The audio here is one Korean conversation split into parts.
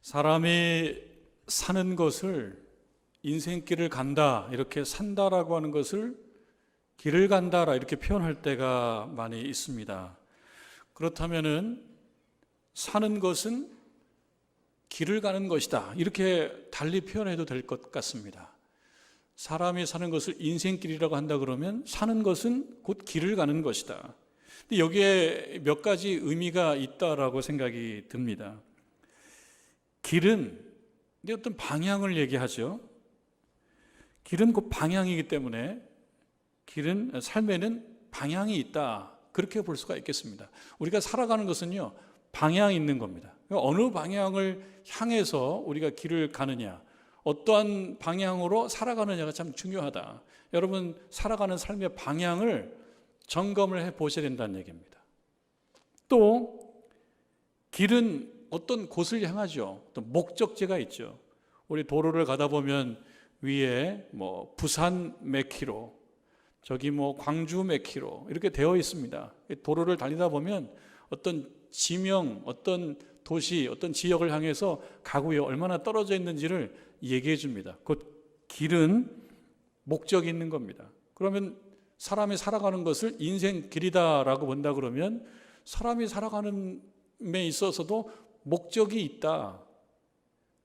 사람이 사는 것을 인생길을 간다, 이렇게 산다라고 하는 것을 길을 간다라 이렇게 표현할 때가 많이 있습니다. 그렇다면은 사는 것은 길을 가는 것이다, 이렇게 달리 표현해도 될 것 같습니다. 사람이 사는 것을 인생길이라고 한다 그러면 사는 것은 곧 길을 가는 것이다. 근데 여기에 몇 가지 의미가 있다라고 생각이 듭니다. 길은 어떤 방향을 얘기하죠. 길은 곧 방향이기 때문에 길은, 삶에는 방향이 있다, 그렇게 볼 수가 있겠습니다. 우리가 살아가는 것은요, 방향이 있는 겁니다. 어느 방향을 향해서 우리가 길을 가느냐, 어떠한 방향으로 살아가느냐가 참 중요하다. 여러분, 살아가는 삶의 방향을 점검을 해 보셔야 된다는 얘기입니다. 또 길은 어떤 곳을 향하죠. 또 목적지가 있죠. 우리 도로를 가다 보면 위에 부산 몇 킬로, 저기 광주 몇 킬로 이렇게 되어 있습니다. 도로를 달리다 보면 어떤 지명, 어떤 도시, 어떤 지역을 향해서 가구에 얼마나 떨어져 있는지를 얘기해 줍니다. 곧 길은 목적이 있는 겁니다. 그러면 사람이 살아가는 것을 인생길이다라고 본다 그러면 사람이 살아가는 데 있어서도 목적이 있다.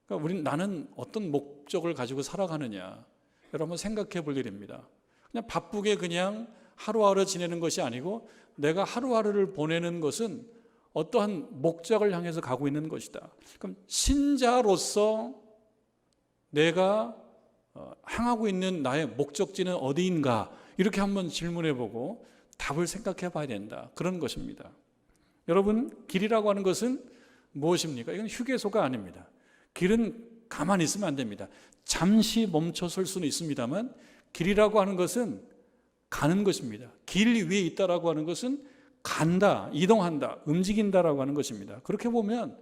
그러니까 나는 어떤 목적을 가지고 살아가느냐, 여러분 생각해 볼 일입니다. 그냥 바쁘게 그냥 하루하루 지내는 것이 아니고 내가 하루하루를 보내는 것은 어떠한 목적을 향해서 가고 있는 것이다. 그럼 신자로서 내가 향하고 있는 나의 목적지는 어디인가, 이렇게 한번 질문해 보고 답을 생각해 봐야 된다, 그런 것입니다. 여러분, 길이라고 하는 것은 무엇입니까? 이건 휴게소가 아닙니다. 길은 가만히 있으면 안 됩니다. 잠시 멈춰 설 수는 있습니다만 길이라고 하는 것은 가는 것입니다. 길 위에 있다라고 하는 것은 간다, 이동한다, 움직인다라고 하는 것입니다. 그렇게 보면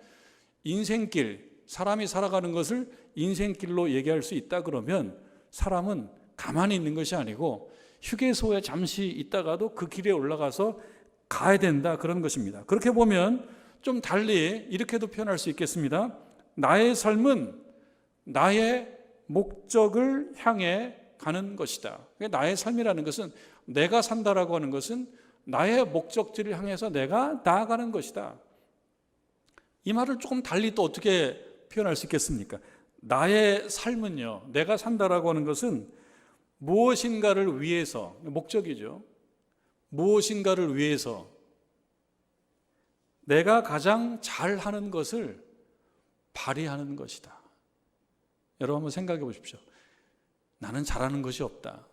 인생길, 사람이 살아가는 것을 인생길로 얘기할 수 있다 그러면 사람은 가만히 있는 것이 아니고 휴게소에 잠시 있다가도 그 길에 올라가서 가야 된다, 그런 것입니다. 그렇게 보면 좀 달리 이렇게도 표현할 수 있겠습니다. 나의 삶은 나의 목적을 향해 가는 것이다. 나의 삶이라는 것은, 내가 산다라고 하는 것은 나의 목적지를 향해서 내가 나아가는 것이다. 이 말을 조금 달리 또 어떻게 표현할 수 있겠습니까? 나의 삶은요, 내가 산다라고 하는 것은 무엇인가를 위해서, 목적이죠. 무엇인가를 위해서 내가 가장 잘하는 것을 발휘하는 것이다. 여러분 한번 생각해 보십시오. 나는 잘하는 것이 없다.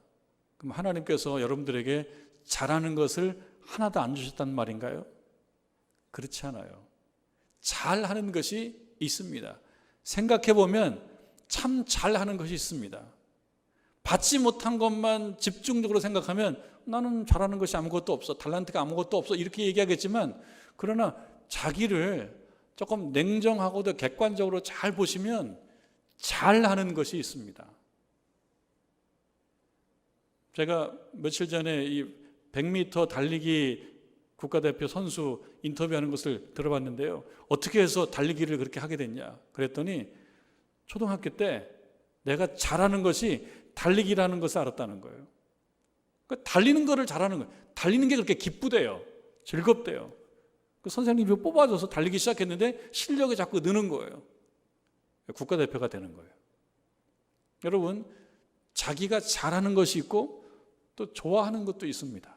그럼 하나님께서 여러분들에게 잘하는 것을 하나도 안 주셨단 말인가요? 그렇지 않아요. 잘하는 것이 있습니다. 생각해 보면 참 잘하는 것이 있습니다. 받지 못한 것만 집중적으로 생각하면 나는 잘하는 것이 아무것도 없어, 탤런트가 아무것도 없어, 이렇게 얘기하겠지만, 그러나 자기를 조금 냉정하고도 객관적으로 잘 보시면 잘하는 것이 있습니다. 제가 며칠 전에 이 100m 달리기 국가대표 선수 인터뷰하는 것을 들어봤는데요. 어떻게 해서 달리기를 그렇게 하게 됐냐 그랬더니 초등학교 때 내가 잘하는 것이 달리기라는 것을 알았다는 거예요. 그러니까 달리는 거를 잘하는 거예요. 달리는 게 그렇게 기쁘대요. 즐겁대요. 그 선생님이 뽑아줘서 달리기 시작했는데 실력이 자꾸 느는 거예요. 국가대표가 되는 거예요. 여러분, 자기가 잘하는 것이 있고 또 좋아하는 것도 있습니다.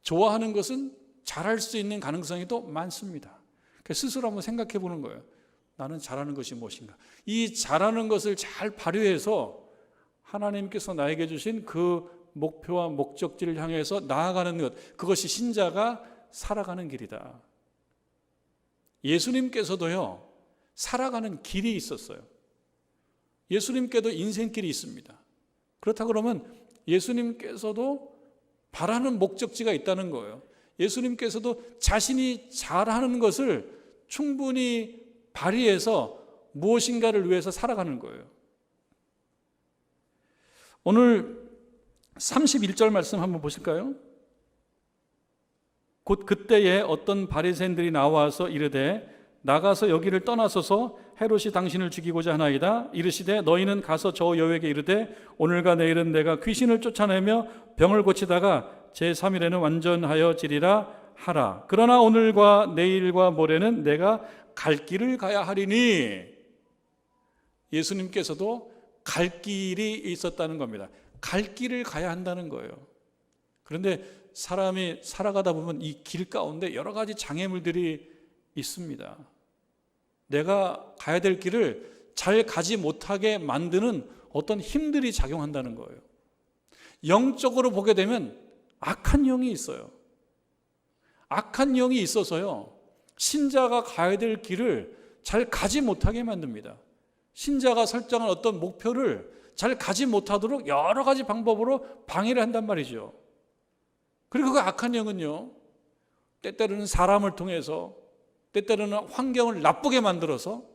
좋아하는 것은 잘할 수 있는 가능성이 또 많습니다. 스스로 한번 생각해 보는 거예요. 나는 잘하는 것이 무엇인가? 이 잘하는 것을 잘 발휘해서 하나님께서 나에게 주신 그 목표와 목적지를 향해서 나아가는 것, 그것이 신자가 살아가는 길이다. 예수님께서도요, 살아가는 길이 있었어요. 예수님께도 인생길이 있습니다. 그렇다 그러면 예수님께서도 바라는 목적지가 있다는 거예요. 예수님께서도 자신이 잘하는 것을 충분히 발휘해서 무엇인가를 위해서 살아가는 거예요. 오늘 31절 말씀 한번 보실까요? 곧 그때에 어떤 바리새인들이 나와서 이르되 나가서 여기를 떠나소서. 헤롯이 당신을 죽이고자 하나이다. 이르시되 너희는 가서 저 여호와에게 이르되 오늘과 내일은 내가 귀신을 쫓아내며 병을 고치다가 제3일에는 완전하여지리라 하라. 그러나 오늘과 내일과 모레는 내가 갈 길을 가야 하리니. 예수님께서도 갈 길이 있었다는 겁니다. 갈 길을 가야 한다는 거예요. 그런데 사람이 살아가다 보면 이 길 가운데 여러 가지 장애물들이 있습니다. 내가 가야 될 길을 잘 가지 못하게 만드는 어떤 힘들이 작용한다는 거예요. 영적으로 보게 되면 악한 영이 있어요. 악한 영이 있어서요, 신자가 가야 될 길을 잘 가지 못하게 만듭니다. 신자가 설정한 어떤 목표를 잘 가지 못하도록 여러 가지 방법으로 방해를 한단 말이죠. 그리고 그 악한 영은요, 때때로는 사람을 통해서, 때때로는 환경을 나쁘게 만들어서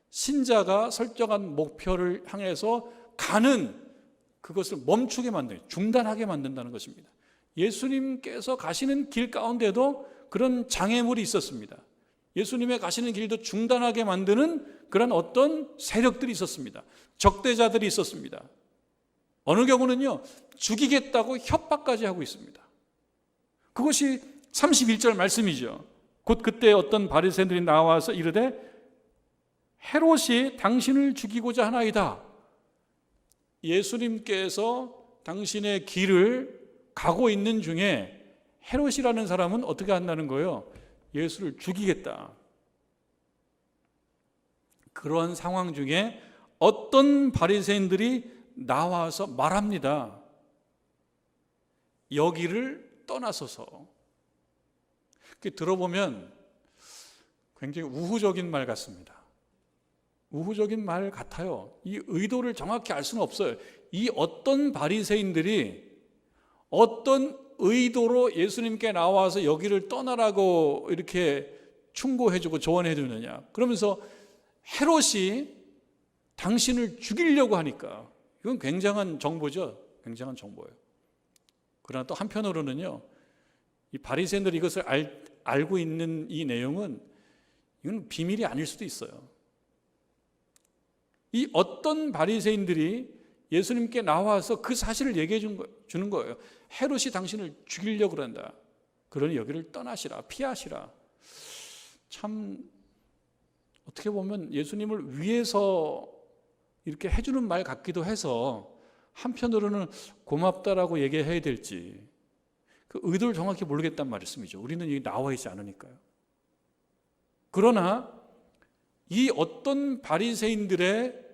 신자가 설정한 목표를 향해서 가는 그것을 멈추게 만들어요. 중단하게 만든다는 것입니다. 예수님께서 가시는 길 가운데도 그런 장애물이 있었습니다. 예수님의 가시는 길도 중단하게 만드는 그런 어떤 세력들이 있었습니다. 적대자들이 있었습니다. 어느 경우는요, 죽이겠다고 협박까지 하고 있습니다. 그것이 31절 말씀이죠. 곧 그때 어떤 바리새인들이 나와서 이르되 헤롯이 당신을 죽이고자 하나이다. 예수님께서 당신의 길을 가고 있는 중에 헤롯이라는 사람은 어떻게 한다는 거예요? 예수를 죽이겠다. 그런 상황 중에 어떤 바리새인들이 나와서 말합니다. 여기를 떠나소서. 들어보면 굉장히 우호적인 말 같습니다. 우호적인 말 같아요. 이 의도를 정확히 알 수는 없어요. 이 어떤 바리새인들이 어떤 의도로 예수님께 나와서 여기를 떠나라고 이렇게 충고해주고 조언해 주느냐. 그러면서 헤롯이 당신을 죽이려고 하니까, 이건 굉장한 정보죠. 굉장한 정보예요. 그러나 또 한편으로는요, 이 바리새인들이 이것을 알고 있는 이 내용은 이건 비밀이 아닐 수도 있어요. 이 어떤 바리새인들이 예수님께 나와서 그 사실을 얘기해 주는 거예요. 헤롯이 당신을 죽이려고 그런다. 그러니 여기를 떠나시라, 피하시라. 참 어떻게 보면 예수님을 위해서 이렇게 해주는 말 같기도 해서 한편으로는 고맙다라고 얘기해야 될지 그 의도를 정확히 모르겠단 말씀이죠. 우리는 여기 나와 있지 않으니까요. 그러나 이 어떤 바리새인들의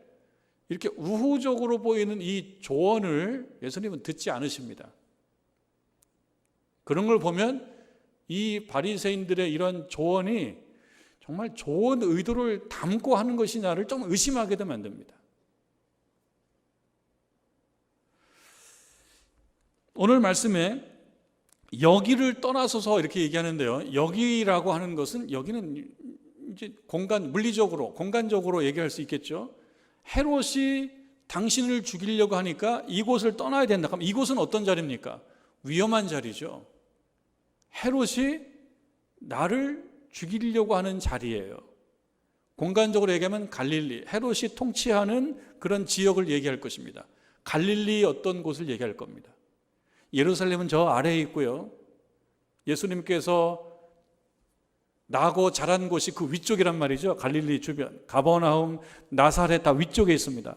이렇게 우호적으로 보이는 이 조언을 예수님은 듣지 않으십니다. 그런 걸 보면 이 바리새인들의 이런 조언이 정말 좋은 의도를 담고 하는 것이냐를 좀 의심하게도 만듭니다. 오늘 말씀에 여기를 떠나서서 이렇게 얘기하는데요. 여기라고 하는 것은, 여기는 이제 물리적으로, 공간적으로 얘기할 수 있겠죠. 헤롯이 당신을 죽이려고 하니까 이곳을 떠나야 된다. 그럼 이곳은 어떤 자리입니까? 위험한 자리죠. 헤롯이 나를 죽이려고 하는 자리예요. 공간적으로 얘기하면 갈릴리, 헤롯이 통치하는 그런 지역을 얘기할 것입니다. 갈릴리 어떤 곳을 얘기할 겁니다. 예루살렘은 저 아래에 있고요, 예수님께서 나고 자란 곳이 그 위쪽이란 말이죠. 갈릴리 주변, 가버나움, 나사렛 다 위쪽에 있습니다.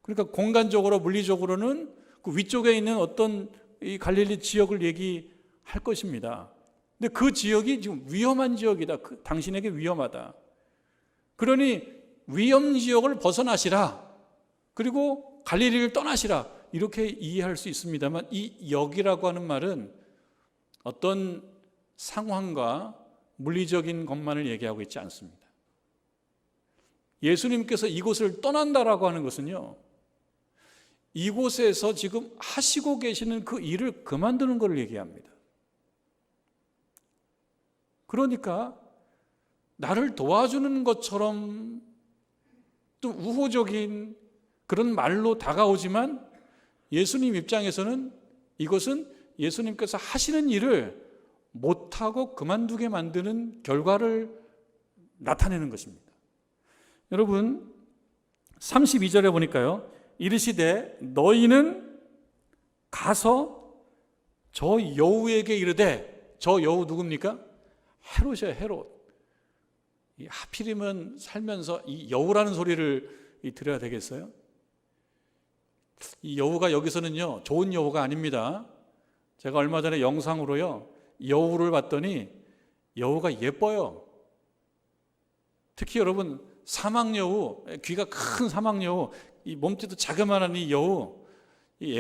그러니까 공간적으로, 물리적으로는 그 위쪽에 있는 어떤 이 갈릴리 지역을 얘기할 것입니다. 근데 그 지역이 지금 위험한 지역이다. 당신에게 위험하다. 그러니 위험 지역을 벗어나시라. 그리고 갈릴리를 떠나시라. 이렇게 이해할 수 있습니다만, 이 여기라고 하는 말은 어떤 상황과 물리적인 것만을 얘기하고 있지 않습니다. 예수님께서 이곳을 떠난다라고 하는 것은요, 이곳에서 지금 하시고 계시는 그 일을 그만두는 것을 얘기합니다. 그러니까 나를 도와주는 것처럼 또 우호적인 그런 말로 다가오지만, 예수님 입장에서는 이것은 예수님께서 하시는 일을 못하고 그만두게 만드는 결과를 나타내는 것입니다. 여러분 32절에 보니까요, 이르시되 너희는 가서 저 여우에게 이르되, 저 여우 누굽니까? 헤롯이에요. 헤롯. 하필이면 살면서 이 여우라는 소리를 들어야 되겠어요? 이 여우가 여기서는요 좋은 여우가 아닙니다. 제가 얼마 전에 영상으로요 여우를 봤더니 여우가 예뻐요. 특히 여러분 사막여우, 귀가 큰 사막여우, 이 몸집도 자그마한 이 여우, 이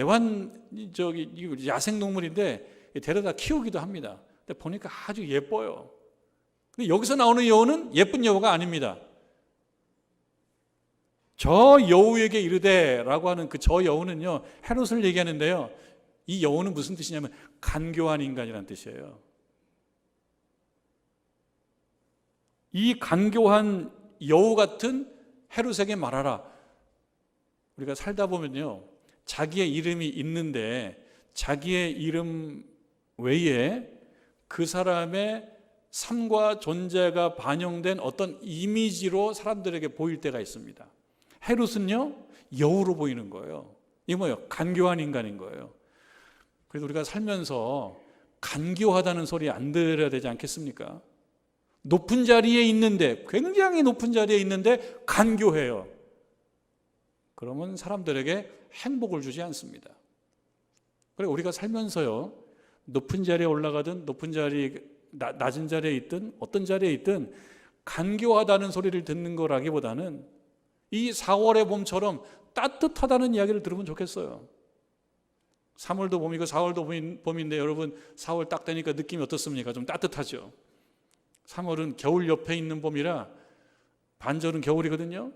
야생동물인데 데려다 키우기도 합니다. 근데 보니까 아주 예뻐요. 근데 여기서 나오는 여우는 예쁜 여우가 아닙니다. 저 여우에게 이르되 라고 하는 그 저 여우는요 헤롯을 얘기하는데요, 이 여우는 무슨 뜻이냐면 간교한 인간이라는 뜻이에요. 이 간교한 여우 같은 헤롯에게 말하라. 우리가 살다 보면요 자기의 이름이 있는데 자기의 이름 외에 그 사람의 삶과 존재가 반영된 어떤 이미지로 사람들에게 보일 때가 있습니다. 헤롯은요 여우로 보이는 거예요. 이게 뭐예요? 간교한 인간인 거예요. 그래서 우리가 살면서 간교하다는 소리 안 들어야 되지 않겠습니까? 높은 자리에 있는데, 굉장히 높은 자리에 있는데 간교해요. 그러면 사람들에게 행복을 주지 않습니다. 그리고 우리가 살면서요 높은 자리에 올라가든 낮은 자리에 있든 어떤 자리에 있든 간교하다는 소리를 듣는 거라기보다는 이 4월의 봄처럼 따뜻하다는 이야기를 들으면 좋겠어요. 3월도 봄이고 4월도 봄인데 여러분 4월 딱 되니까 느낌이 어떻습니까? 좀 따뜻하죠. 3월은 겨울 옆에 있는 봄이라 반절은 겨울이거든요.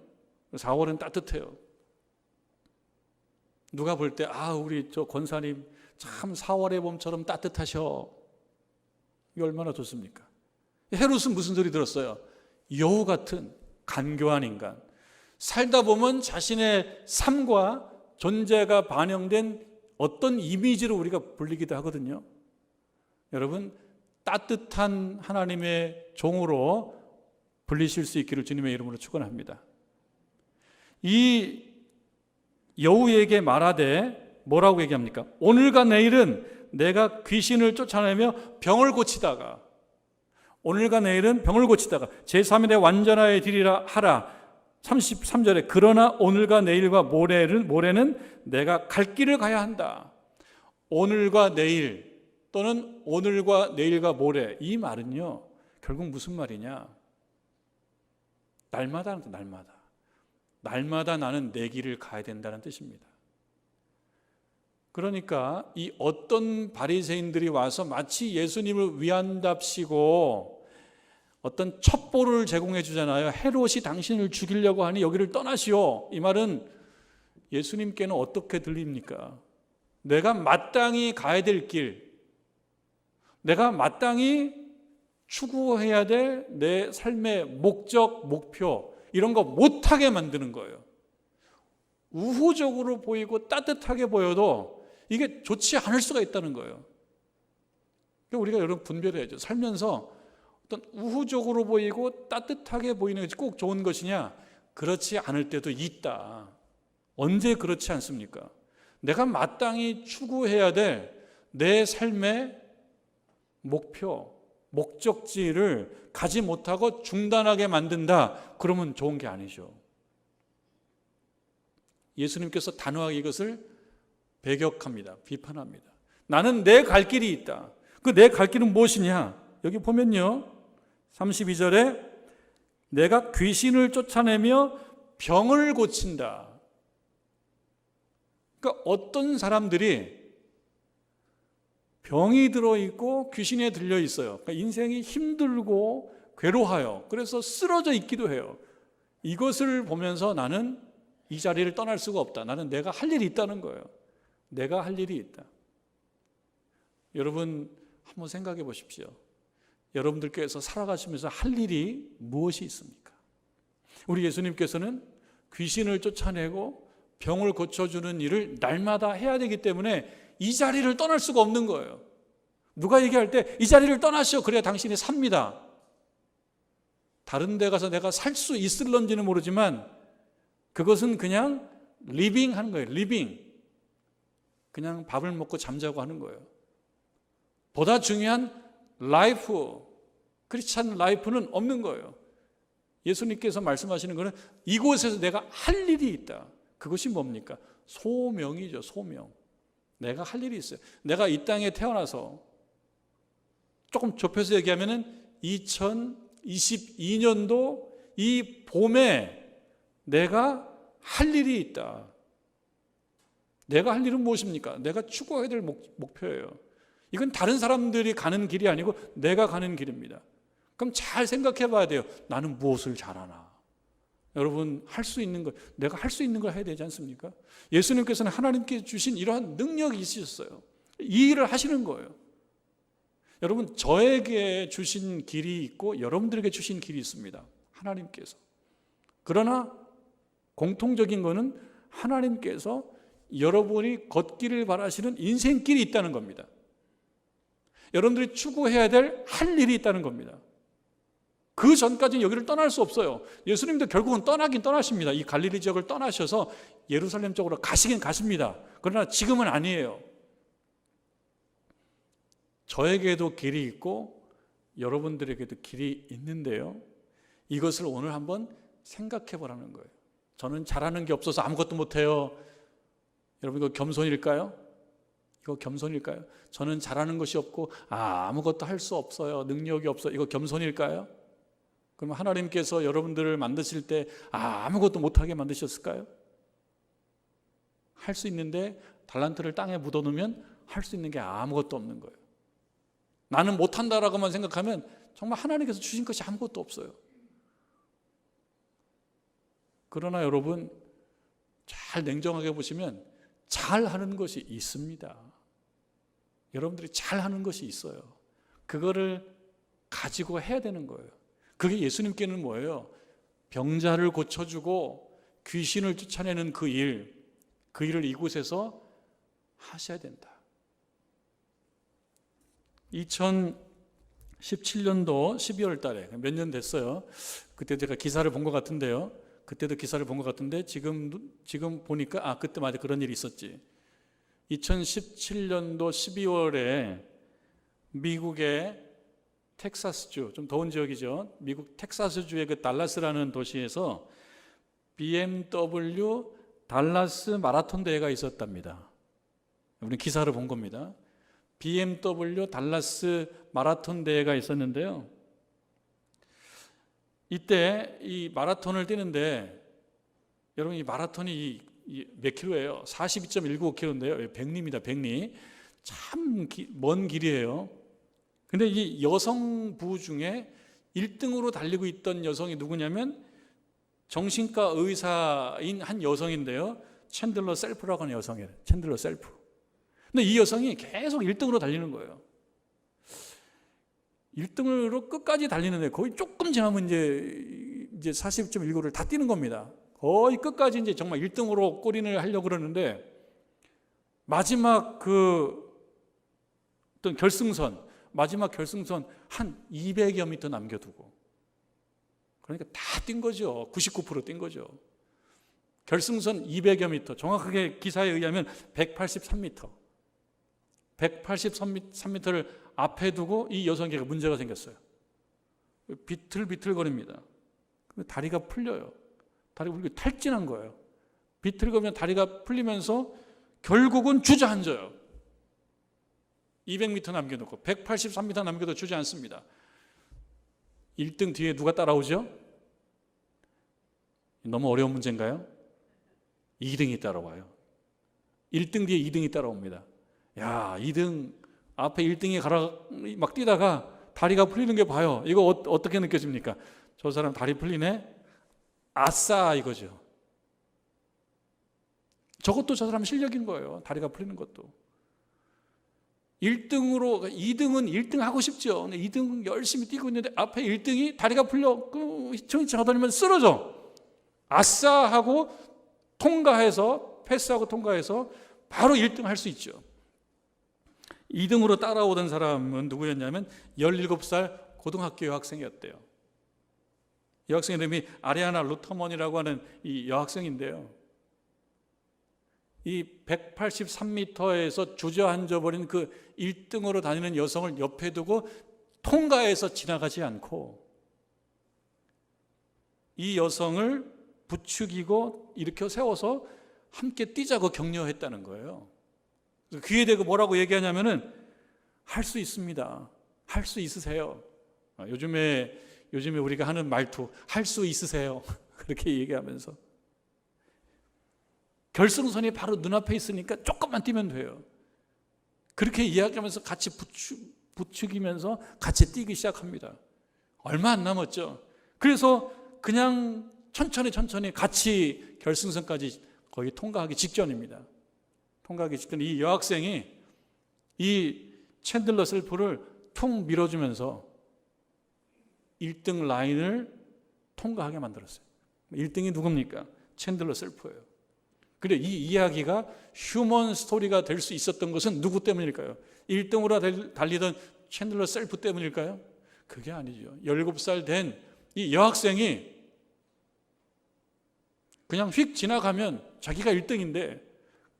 4월은 따뜻해요. 누가 볼 때 우리 저 권사님 참 4월의 봄처럼 따뜻하셔. 이게 얼마나 좋습니까? 헤롯은 무슨 소리 들었어요? 여우 같은 간교한 인간. 살다 보면 자신의 삶과 존재가 반영된 어떤 이미지로 우리가 불리기도 하거든요. 여러분 따뜻한 하나님의 종으로 불리실 수 있기를 주님의 이름으로 축원합니다. 이 여우에게 말하되 뭐라고 얘기합니까? 오늘과 내일은 내가 귀신을 쫓아내며 병을 고치다가, 오늘과 내일은 병을 고치다가 제3일에 완전하여 드리라 하라. 33절에 그러나 오늘과 내일과 모레는 내가 갈 길을 가야 한다. 오늘과 내일 또는 오늘과 내일과 모레, 이 말은요 결국 무슨 말이냐? 날마다 나는 내 길을 가야 된다는 뜻입니다. 그러니까 이 어떤 바리새인들이 와서 마치 예수님을 위한답시고 어떤 첩보를 제공해 주잖아요. 헤롯이 당신을 죽이려고 하니 여기를 떠나시오. 이 말은 예수님께는 어떻게 들립니까? 내가 마땅히 가야 될 길, 내가 마땅히 추구해야 될 내 삶의 목적, 목표, 이런 거 못하게 만드는 거예요. 우호적으로 보이고 따뜻하게 보여도 이게 좋지 않을 수가 있다는 거예요. 그러니까 우리가 여러분 분별해야죠. 살면서 어떤 우호적으로 보이고 따뜻하게 보이는 것이 꼭 좋은 것이냐? 그렇지 않을 때도 있다. 언제 그렇지 않습니까? 내가 마땅히 추구해야 될 내 삶의 목표, 목적지를 가지 못하고 중단하게 만든다. 그러면 좋은 게 아니죠. 예수님께서 단호하게 이것을 배격합니다. 비판합니다. 나는 내 갈 길이 있다. 그 내 갈 길은 무엇이냐? 여기 보면요 32절에 내가 귀신을 쫓아내며 병을 고친다. 그러니까 어떤 사람들이 병이 들어있고 귀신에 들려있어요. 그러니까 인생이 힘들고 괴로워요. 그래서 쓰러져 있기도 해요. 이것을 보면서 나는 이 자리를 떠날 수가 없다. 나는 내가 할 일이 있다는 거예요. 내가 할 일이 있다. 여러분 한번 생각해 보십시오. 여러분들께서 살아가시면서 할 일이 무엇이 있습니까? 우리 예수님께서는 귀신을 쫓아내고 병을 고쳐주는 일을 날마다 해야 되기 때문에 이 자리를 떠날 수가 없는 거예요. 누가 얘기할 때 이 자리를 떠나시오. 그래야 당신이 삽니다. 다른 데 가서 내가 살 수 있을런지는 모르지만 그것은 그냥 리빙 하는 거예요. 리빙. 그냥 밥을 먹고 잠자고 하는 거예요. 보다 중요한 라이프, 크리스찬 라이프는 없는 거예요. 예수님께서 말씀하시는 것은 이곳에서 내가 할 일이 있다. 그것이 뭡니까? 소명이죠. 소명. 내가 할 일이 있어요. 내가 이 땅에 태어나서 조금 좁혀서 얘기하면 2022년도 이 봄에 내가 할 일이 있다. 내가 할 일은 무엇입니까? 내가 추구해야 될 목표예요. 이건 다른 사람들이 가는 길이 아니고 내가 가는 길입니다. 그럼 잘 생각해 봐야 돼요. 나는 무엇을 잘하나? 여러분, 할 수 있는 것, 내가 할 수 있는 걸 해야 되지 않습니까? 예수님께서는 하나님께 주신 이러한 능력이 있으셨어요. 이 일을 하시는 거예요. 여러분, 저에게 주신 길이 있고 여러분들에게 주신 길이 있습니다. 하나님께서. 그러나 공통적인 거는 하나님께서 여러분이 걷기를 바라시는 인생길이 있다는 겁니다. 여러분들이 추구해야 될 할 일이 있다는 겁니다. 그 전까지는 여기를 떠날 수 없어요. 예수님도 결국은 떠나긴 떠나십니다. 이 갈릴리 지역을 떠나셔서 예루살렘 쪽으로 가시긴 가십니다. 그러나 지금은 아니에요. 저에게도 길이 있고 여러분들에게도 길이 있는데요. 이것을 오늘 한번 생각해 보라는 거예요. 저는 잘하는 게 없어서 아무것도 못해요. 여러분, 이거 겸손일까요? 이거 겸손일까요? 저는 잘하는 것이 없고 아무것도 할 수 없어요. 능력이 없어요. 이거 겸손일까요? 그러면 하나님께서 여러분들을 만드실 때 아무것도 못하게 만드셨을까요? 할 수 있는데 달란트를 땅에 묻어놓으면 할 수 있는 게 아무것도 없는 거예요. 나는 못한다라고만 생각하면 정말 하나님께서 주신 것이 아무것도 없어요. 그러나 여러분, 잘 냉정하게 보시면 잘하는 것이 있습니다. 여러분들이 잘하는 것이 있어요. 그거를 가지고 해야 되는 거예요. 그게 예수님께는 뭐예요? 병자를 고쳐주고 귀신을 쫓아내는 그 일을 이곳에서 하셔야 된다. 2017년도 12월 달에 몇 년 됐어요. 그때 제가 기사를 본 것 같은데요. 그때도 기사를 본 것 같은데 지금 보니까 그때 맞아, 그런 일이 있었지. 2017년도 12월에 미국의 텍사스주, 좀 더운 지역이죠. 미국 텍사스주의 그 달라스라는 도시에서 BMW 달라스 마라톤 대회가 있었답니다. 우리 기사를 본 겁니다. BMW 달라스 마라톤 대회가 있었는데요. 이때 이 마라톤을 뛰는데, 여러분, 이 마라톤이 몇 킬로예요? 42.195km인데요. 백리입니다. 백리. 참 먼 길이에요. 근데 이 여성부 중에 1등으로 달리고 있던 여성이 누구냐면 정신과 의사인 한 여성인데요. 챈들러 셀프라고 하는 여성이에요. 챈들러 셀프. 근데 이 여성이 계속 1등으로 달리는 거예요. 1등으로 끝까지 달리는데 거의 조금 지나면 이제 40.19를 다 뛰는 겁니다. 거의 끝까지 이제 정말 1등으로 골인을 하려고 그러는데 마지막 어떤 마지막 결승선 한 200여 미터 남겨두고, 그러니까 다 뛴 거죠. 99% 뛴 거죠. 결승선 200여 미터, 정확하게 기사에 의하면 183미터. 183m를 앞에 두고 이 여성에게 문제가 생겼어요. 비틀비틀거립니다. 다리가 풀려요. 다리가 탈진한 거예요. 비틀거리면 다리가 풀리면서 결국은 주저앉아요. 200m 남겨놓고 183m 남겨도 주저앉습니다. 1등 뒤에 누가 따라오죠? 너무 어려운 문제인가요? 2등이 따라와요. 1등 뒤에 2등이 따라옵니다. 야, 2등 앞에 1등이 막 뛰다가 다리가 풀리는 게 봐요. 이거 어떻게 느껴집니까? 저 사람 다리 풀리네? 아싸, 이거죠. 저것도 저 사람 실력인 거예요. 다리가 풀리는 것도. 2등은 1등 하고 싶죠. 근데 2등 열심히 뛰고 있는데 앞에 1등이 다리가 풀려 휘청휘청 하더니만 쓰러져. 아싸 하고 패스하고 통과해서 바로 1등 할 수 있죠. 2등으로 따라오던 사람은 누구였냐면 17살 고등학교 학생이었대요. 여학생 이름이 아리아나 루터먼이라고 하는 이 여학생인데요. 이 183m에서 주저앉아 버린 그 1등으로 다니는 여성을 옆에 두고 통과해서 지나가지 않고 이 여성을 부추기고 일으켜 세워서 함께 뛰자고 격려했다는 거예요. 귀에 대고 뭐라고 얘기하냐면은 할 수 있습니다. 할 수 있으세요. 요즘에 우리가 하는 말투, 할 수 있으세요. 그렇게 얘기하면서 결승선이 바로 눈앞에 있으니까 조금만 뛰면 돼요. 그렇게 이야기하면서 같이 부추기면서 같이 뛰기 시작합니다. 얼마 안 남았죠. 그래서 그냥 천천히 같이 결승선까지 거의 통과하기 직전입니다. 통과하기 직전 이 여학생이 이 챈들러 셀프를 퉁 밀어주면서 1등 라인을 통과하게 만들었어요. 1등이 누굽니까? 챈들러 셀프예요. 그래, 이 이야기가 휴먼 스토리가 될 수 있었던 것은 누구 때문일까요? 1등으로 달리던 챈들러 셀프 때문일까요? 그게 아니죠. 17살 된 이 여학생이 그냥 휙 지나가면 자기가 1등인데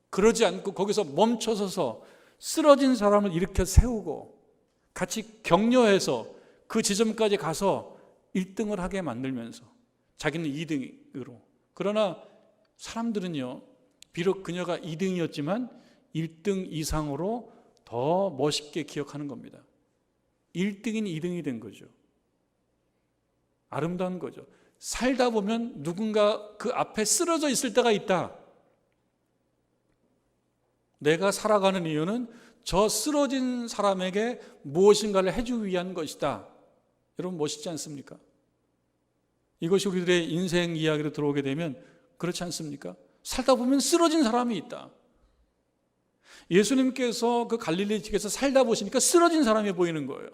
그러지 않고 거기서 멈춰서서 쓰러진 사람을 일으켜 세우고 같이 격려해서 그 지점까지 가서 1등을 하게 만들면서 자기는 2등으로. 그러나 사람들은요, 비록 그녀가 2등이었지만 1등 이상으로 더 멋있게 기억하는 겁니다. 1등인 2등이 된 거죠. 아름다운 거죠. 살다 보면 누군가 그 앞에 쓰러져 있을 때가 있다. 내가 살아가는 이유는 저 쓰러진 사람에게 무엇인가를 해주기 위한 것이다. 여러분 멋있지 않습니까? 이것이 우리들의 인생 이야기로 들어오게 되면 그렇지 않습니까? 살다 보면 쓰러진 사람이 있다. 예수님께서 그 갈릴리 지역에서 살다 보시니까 쓰러진 사람이 보이는 거예요.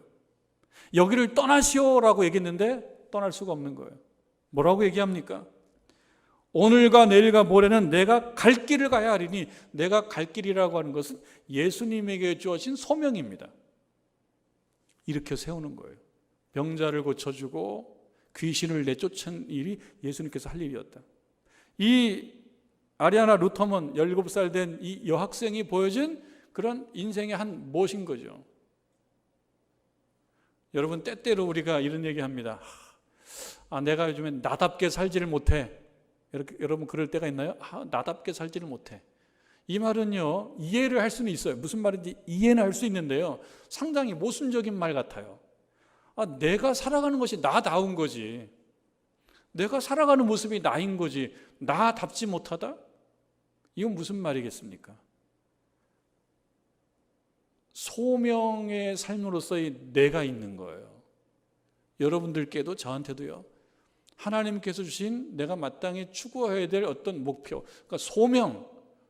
여기를 떠나시오라고 얘기했는데 떠날 수가 없는 거예요. 뭐라고 얘기합니까? 오늘과 내일과 모레는 내가 갈 길을 가야 하리니, 내가 갈 길이라고 하는 것은 예수님에게 주어진 소명입니다. 일으켜 세우는 거예요. 병자를 고쳐주고 귀신을 내쫓은 일이 예수님께서 할 일이었다. 이 아리아나 루터먼 17살 된 이 여학생이 보여준 그런 인생의 한 무엇인 거죠. 여러분, 때때로 우리가 이런 얘기합니다. 내가 요즘엔 나답게 살지를 못해. 여러분 그럴 때가 있나요? 나답게 살지를 못해. 이 말은요, 이해를 할 수는 있어요. 무슨 말인지 이해는 할 수 있는데요, 상당히 모순적인 말 같아요. 내가 살아가는 것이 나다운 거지, 내가 살아가는 모습이 나인 거지, 나답지 못하다? 이건 무슨 말이겠습니까? 소명의 삶으로서의 내가 있는 거예요. 여러분들께도 저한테도요, 하나님께서 주신 내가 마땅히 추구해야 될 어떤 목표, 그러니까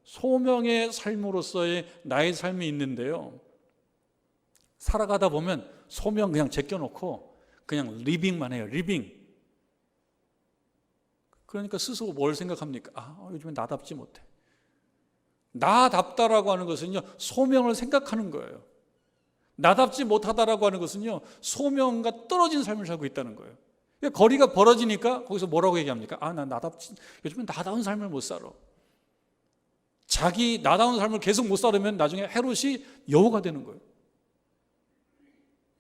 소명의 삶으로서의 나의 삶이 있는데요, 살아가다 보면 소명 그냥 제껴놓고 그냥 리빙만 해요. 리빙. 그러니까 스스로 뭘 생각합니까? 요즘엔 나답지 못해. 나답다라고 하는 것은요, 소명을 생각하는 거예요. 나답지 못하다라고 하는 것은요, 소명과 떨어진 삶을 살고 있다는 거예요. 거리가 벌어지니까 거기서 뭐라고 얘기합니까? 요즘은 나다운 삶을 못 살아. 자기 나다운 삶을 계속 못 살으면 나중에 헤롯이 여우가 되는 거예요.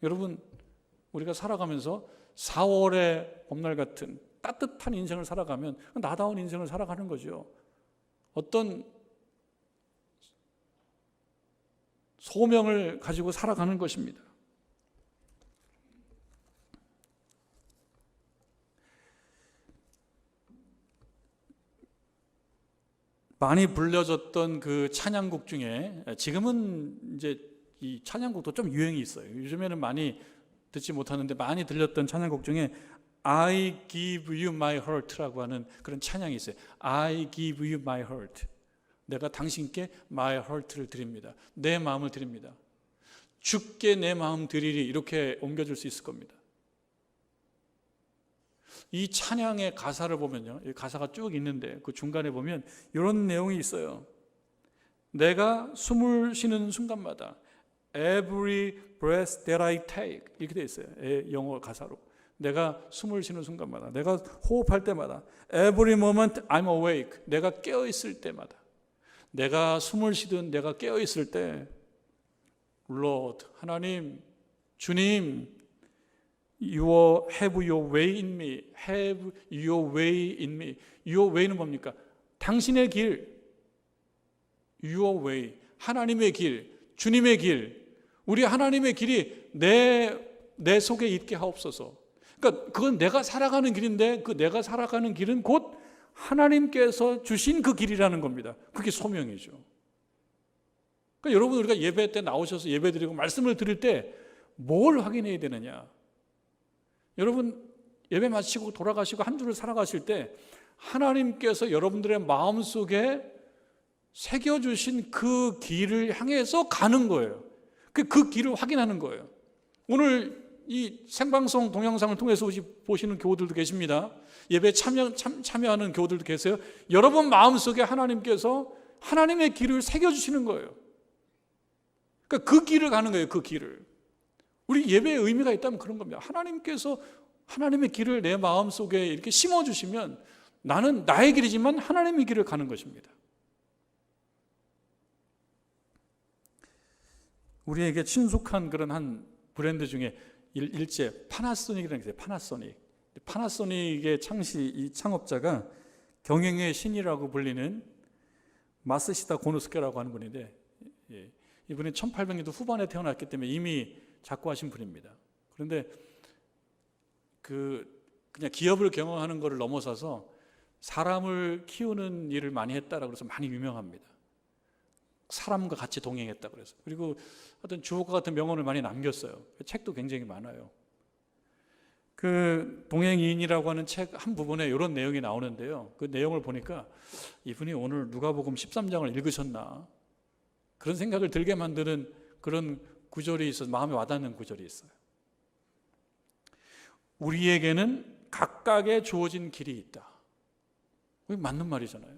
여러분, 우리가 살아가면서 4월의 봄날 같은 따뜻한 인생을 살아가면 나다운 인생을 살아가는 거죠. 어떤 소명을 가지고 살아가는 것입니다. 많이 불려졌던 그 찬양곡 중에, 지금은 이제 이 찬양곡도 좀 유행이 있어요. 요즘에는 많이 듣지 못하는데 많이 들렸던 찬양곡 중에 I give you my heart라고 하는 그런 찬양이 있어요. I give you my heart. 내가 당신께 my heart를 드립니다. 내 마음을 드립니다. 주께 내 마음 드리리, 이렇게 옮겨줄 수 있을 겁니다. 이 찬양의 가사를 보면요, 이 가사가 쭉 있는데 그 중간에 보면 이런 내용이 있어요. 내가 숨을 쉬는 순간마다, Every breath that I take 이렇게 돼 있어요. 영어 가사로. 내가 숨을 쉬는 순간마다, 내가 호흡할 때마다, every moment I'm awake, 내가 깨어 있을 때마다, 내가 숨을 쉬든 내가 깨어 있을 때, Lord, 하나님, 주님, have your way in me, have your way in me. Your way는 뭡니까? 당신의 길, your way, 하나님의 길, 주님의 길, 우리 하나님의 길이 내 속에 있게 하옵소서. 그러니까 그건 내가 살아가는 길인데 그 내가 살아가는 길은 곧 하나님께서 주신 그 길이라는 겁니다. 그게 소명이죠. 그러니까 여러분, 우리가 예배 때 나오셔서 예배 드리고 말씀을 드릴 때 뭘 확인해야 되느냐? 여러분, 예배 마치고 돌아가시고 한 주를 살아가실 때 하나님께서 여러분들의 마음속에 새겨주신 그 길을 향해서 가는 거예요. 그 길을 확인하는 거예요. 오늘 이 생방송 동영상을 통해서 보시는 교우들도 계십니다. 예배에 참여하는 교우들도 계세요. 여러분 마음속에 하나님께서 하나님의 길을 새겨주시는 거예요. 그러니까 그 길을 가는 거예요. 그 길을. 우리 예배의 의미가 있다면 그런 겁니다. 하나님께서 하나님의 길을 내 마음속에 이렇게 심어주시면 나는 나의 길이지만 하나님의 길을 가는 것입니다. 우리에게 친숙한 그런 한 브랜드 중에 일제 파나소닉이라는 게 있어요. 파나소닉의 이 창업자가 경영의 신이라고 불리는 마스시다 고노스케라고 하는 분인데, 이분이 1800년도 후반에 태어났기 때문에 이미 작고하신 분입니다. 그런데 그냥 기업을 경영하는 것을 넘어서서 사람을 키우는 일을 많이 했다라고 해서 많이 유명합니다. 사람과 같이 동행했다 그래서. 그리고 어떤 주옥과 같은 명언을 많이 남겼어요. 책도 굉장히 많아요. 그 동행이인이라고 하는 책 한 부분에 이런 내용이 나오는데요. 그 내용을 보니까 이분이 오늘 누가복음 13장을 읽으셨나, 그런 생각을 들게 만드는 그런 구절이 있어서 마음에 와닿는 구절이 있어요. 우리에게는 각각의 주어진 길이 있다. 그게 맞는 말이잖아요.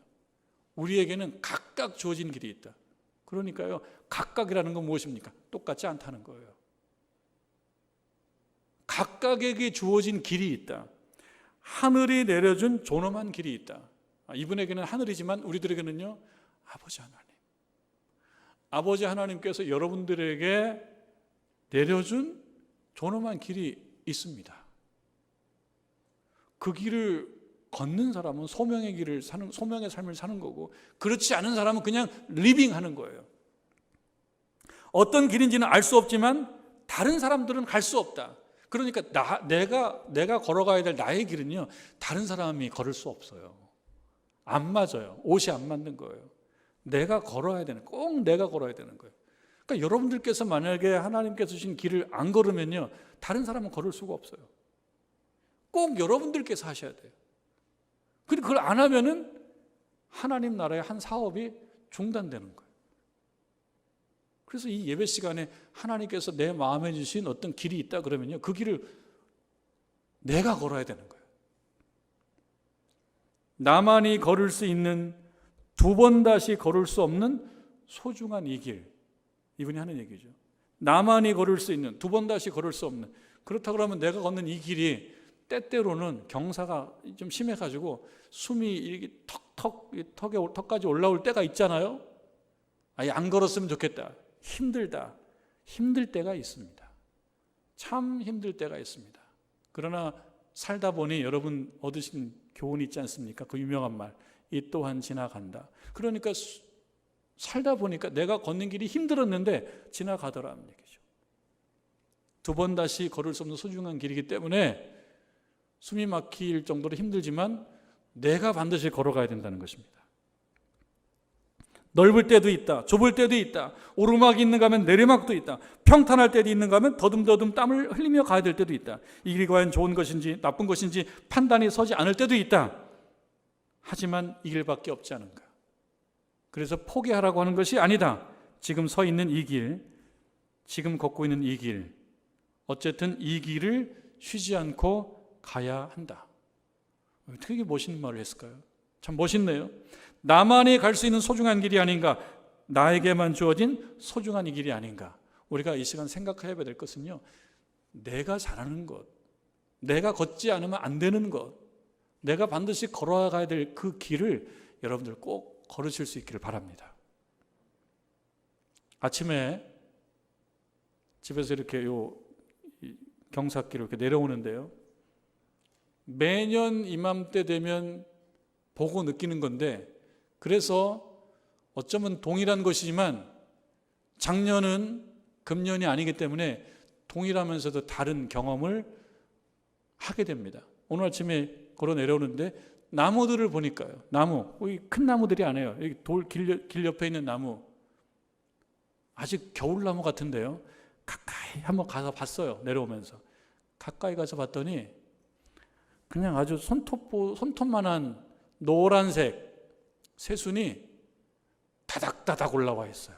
우리에게는 각각 주어진 길이 있다. 그러니까요, 각각이라는 건 무엇입니까? 똑같지 않다는 거예요. 각각에게 주어진 길이 있다. 하늘이 내려준 존엄한 길이 있다. 이분에게는 하늘이지만 우리들에게는요, 아버지 하나님. 아버지 하나님께서 여러분들에게 내려준 존엄한 길이 있습니다. 그 길을 걷는 사람은 소명의 삶을 사는 거고, 그렇지 않은 사람은 그냥 리빙하는 거예요. 어떤 길인지는 알 수 없지만 다른 사람들은 갈 수 없다. 그러니까 내가 걸어가야 될 나의 길은요, 다른 사람이 걸을 수 없어요. 안 맞아요. 옷이 안 맞는 거예요. 내가 걸어야 되는, 꼭 내가 걸어야 되는 거예요. 그러니까 여러분들께서 만약에 하나님께서 주신 길을 안 걸으면요, 다른 사람은 걸을 수가 없어요. 꼭 여러분들께서 하셔야 돼요. 그리고 그걸 안 하면은 하나님 나라의 한 사업이 중단되는 거예요. 그래서 이 예배 시간에 하나님께서 내 마음에 주신 어떤 길이 있다 그러면요, 그 길을 내가 걸어야 되는 거예요. 나만이 걸을 수 있는, 두 번 다시 걸을 수 없는 소중한 이 길, 이분이 하는 얘기죠. 나만이 걸을 수 있는, 두 번 다시 걸을 수 없는. 그렇다 그러면 내가 걷는 이 길이 때때로는 경사가 좀 심해가지고 숨이 이렇게 턱까지 올라올 때가 있잖아요. 아예 안 걸었으면 좋겠다. 힘들 때가 있습니다. 참 힘들 때가 있습니다. 그러나 살다 보니 여러분 얻으신 교훈이 있지 않습니까? 그 유명한 말, 이 또한 지나간다. 그러니까 살다 보니까 내가 걷는 길이 힘들었는데 지나가더라는 얘기죠. 두 번 다시 걸을 수 없는 소중한 길이기 때문에 숨이 막힐 정도로 힘들지만 내가 반드시 걸어가야 된다는 것입니다. 넓을 때도 있다, 좁을 때도 있다, 오르막이 있는가 하면 내리막도 있다, 평탄할 때도 있는가 하면 더듬더듬 땀을 흘리며 가야 될 때도 있다. 이 길이 과연 좋은 것인지 나쁜 것인지 판단이 서지 않을 때도 있다. 하지만 이 길밖에 없지 않은가. 그래서 포기하라고 하는 것이 아니다. 지금 서 있는 이 길, 지금 걷고 있는 이 길, 어쨌든 이 길을 쉬지 않고 가야 한다. 되게 멋있는 말을 했을까요? 참 멋있네요. 나만이 갈 수 있는 소중한 길이 아닌가, 나에게만 주어진 소중한 이 길이 아닌가. 우리가 이 시간 생각해야 될 것은요, 내가 잘하는 것, 내가 걷지 않으면 안 되는 것, 내가 반드시 걸어가야 될 그 길을 여러분들 꼭 걸으실 수 있기를 바랍니다. 아침에 집에서 이렇게 경사길을 이렇게 내려오는데요, 매년 이맘때 되면 보고 느끼는 건데, 그래서 어쩌면 동일한 것이지만 작년은 금년이 아니기 때문에 동일하면서도 다른 경험을 하게 됩니다. 오늘 아침에 걸어 내려오는데 나무들을 보니까요, 나무, 여기 큰 나무들이 아니에요. 여기 길 옆에 있는 나무, 아직 겨울나무 같은데요, 가까이 한번 가서 봤어요. 내려오면서 가까이 가서 봤더니 그냥 아주 손톱만한 노란색 새순이 다닥다닥 올라와 있어요.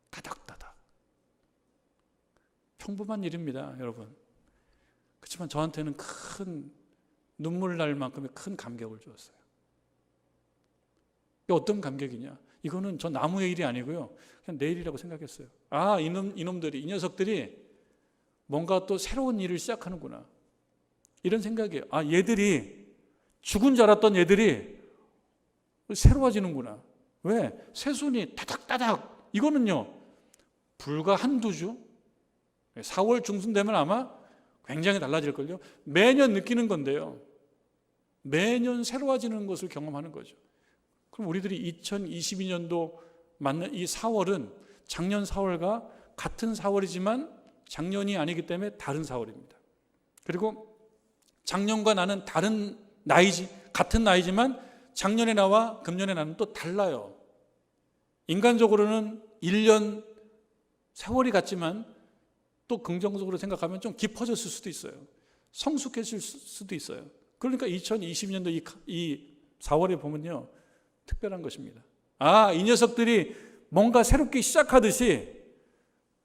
다닥다닥. 평범한 일입니다, 여러분. 그렇지만 저한테는 큰 눈물 날 만큼의 큰 감격을 주었어요. 이게 어떤 감격이냐? 이거는 저 나무의 일이 아니고요, 그냥 내 일이라고 생각했어요. 아, 이놈들이, 이 녀석들이 뭔가 또 새로운 일을 시작하는구나, 이런 생각이에요. 아, 얘들이 죽은 줄 알았던 얘들이 새로워지는구나. 왜? 새순이 타닥타닥. 이거는요, 불과 한두 주, 4월 중순 되면 아마 굉장히 달라질걸요. 매년 느끼는 건데요, 매년 새로워지는 것을 경험하는 거죠. 그럼 우리들이 2022년도 맞는 이 4월은 작년 4월과 같은 4월이지만 작년이 아니기 때문에 다른 4월입니다. 그리고 작년과 나는 다른 나이지, 같은 나이지만 작년의 나와 금년의 나는 또 달라요. 인간적으로는 1년 세월이 같지만 또 긍정적으로 생각하면 좀 깊어졌을 수도 있어요. 성숙해질 수도 있어요. 그러니까 2020년도 이 4월에 보면요, 특별한 것입니다. 아, 이 녀석들이 뭔가 새롭게 시작하듯이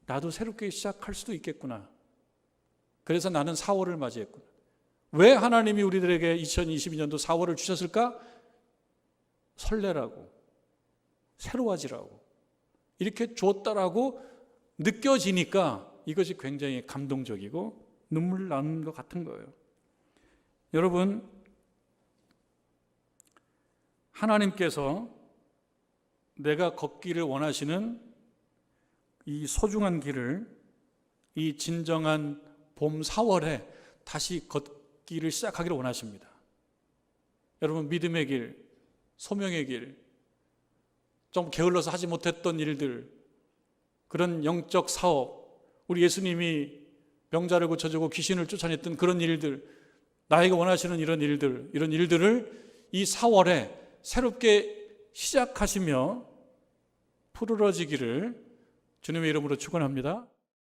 나도 새롭게 시작할 수도 있겠구나. 그래서 나는 4월을 맞이했구나. 왜 하나님이 우리들에게 2022년도 4월을 주셨을까? 설레라고, 새로워지라고, 이렇게 줬다라고 느껴지니까 이것이 굉장히 감동적이고 눈물 나는 것 같은 거예요. 여러분, 하나님께서 내가 걷기를 원하시는 이 소중한 길을 이 진정한 봄 4월에 다시 걷기를 시작하기를 원하십니다. 여러분, 믿음의 길, 소명의 길, 좀 게을러서 하지 못했던 일들, 그런 영적 사업, 우리 예수님이 병자를 고쳐주고 귀신을 쫓아냈던 그런 일들, 나에게 원하시는 이런 일들을 이 4월에 새롭게 시작하시며 푸르러지기를 주님의 이름으로 축원합니다.